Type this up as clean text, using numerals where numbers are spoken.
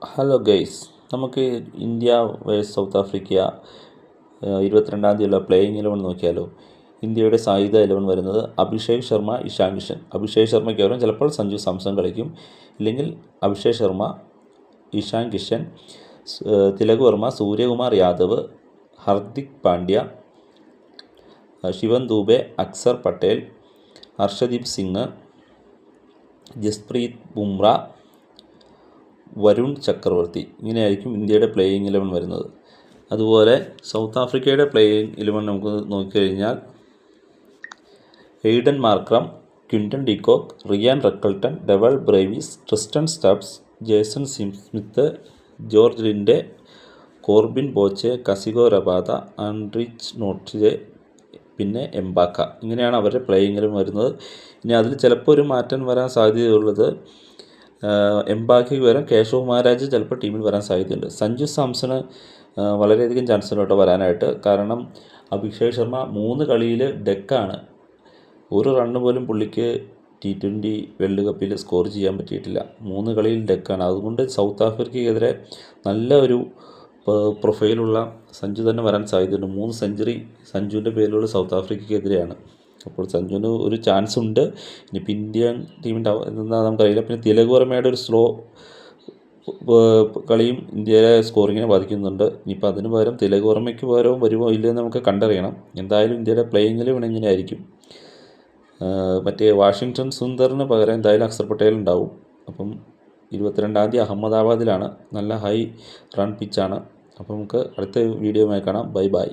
Hello guys, നമുക്ക് India versus South Africa 22-ാം തീയതിയുള്ള പ്ലേയിങ് 11 നോക്കിയാലോ. ഇന്ത്യയുടെ സായുധ 11 വരുന്നത് അഭിഷേക് ശർമ്മ, ഇഷാൻ കിഷൻ. അഭിഷേക് ശർമ്മയ്ക്ക് പകരം ചിലപ്പോൾ സഞ്ജു സാംസൺ കളിക്കും, ഇല്ലെങ്കിൽ അഭിഷേക് ശർമ്മ, ഇഷാൻ കിഷൻ, തിലക് വർമ്മ, സൂര്യകുമാർ യാദവ്, ഹർദിക് പാണ്ഡ്യ, ശിവൻ ദൂബെ, അക്സർ പട്ടേൽ, ഹർഷദീപ് സിംഗ്, ജസ്പ്രീത് ബുംറ, വരുൺ ചക്രവർത്തി. ഇങ്ങനെയായിരിക്കും ഇന്ത്യയുടെ പ്ലേയിങ് 11 വരുന്നത്. അതുപോലെ സൗത്ത് ആഫ്രിക്കയുടെ പ്ലേയിങ് 11 നമുക്ക് നോക്കിക്കഴിഞ്ഞാൽ Aiden Markram, Quinton de Kock, Ryan Rickelton, Dewald Brevis, Tristan Stubbs, Jason Smith, George Linde, Corbin Bosch, Kagiso Rabada, Anrich Nortje, പിന്നെ എംബാക്ക. ഇങ്ങനെയാണ് അവരുടെ പ്ലേയിങ് 11 വരുന്നത്. ഇനി അതിൽ ചിലപ്പോൾ ഒരു മാറ്റം വരാൻ സാധ്യതയുള്ളത് എംബാക്കയ്ക്ക് പകരം കേശവ് മഹാരാജ് ചിലപ്പോൾ ടീമിൽ വരാൻ സാധ്യതയുണ്ട്. സഞ്ജു സാംസണ് വളരെയധികം ചാൻസ് ഉണ്ട് വരാനായിട്ട്. കാരണം അഭിഷേക് ശർമ്മ 3 കളിയിൽ ഡെക്കാണ്. ഒരു റണ്ണ് പോലും പുള്ളിക്ക് T20 വേൾഡ് കപ്പിൽ സ്കോർ ചെയ്യാൻ പറ്റിയിട്ടില്ല. 3 കളിയിൽ ഡെക്കാണ്. അതുകൊണ്ട് സൗത്ത് ആഫ്രിക്കയ്ക്കെതിരെ നല്ല ഒരു പ്രൊഫൈലുള്ള സഞ്ജു തന്നെ വരാൻ സാധ്യതയുണ്ട്. 3 സെഞ്ചുറി സഞ്ജുവിൻ്റെ പേരിലുള്ള സൗത്ത് ആഫ്രിക്കയ്ക്കെതിരെയാണ്. അപ്പോൾ സഞ്ജുവിന് ഒരു ചാൻസ് ഉണ്ട്. ഇനിയിപ്പോൾ ഇന്ത്യൻ ടീമിൻ്റെ എന്താ നമുക്കറിയില്ല. പിന്നെ തിലക് വർമ്മയുടെ ഒരു സ്ലോ കളിയും ഇന്ത്യയിലെ സ്കോറിങ്ങിനെ ബാധിക്കുന്നുണ്ട്. ഇനിയിപ്പോൾ അതിന് പകരം തിലക് വർമ്മയ്ക്ക് പകരവും വരുമോ ഇല്ലയെന്ന് നമുക്ക് കണ്ടറിയണം. എന്തായാലും ഇന്ത്യയുടെ പ്ലേയിങ്ങിൽ ഇങ്ങനെ ആയിരിക്കും. മറ്റേ വാഷിങ്ടൺ സുന്ദറിന് പകരം എന്തായാലും അക്സർ പട്ടേൽ ഉണ്ടാവും. അപ്പം 22-ാം തീയതി അഹമ്മദാബാദിലാണ്. നല്ല ഹൈ റൺ പിച്ചാണ്. അപ്പോൾ നമുക്ക് അടുത്ത വീഡിയോയുമായി കാണാം. ബൈ.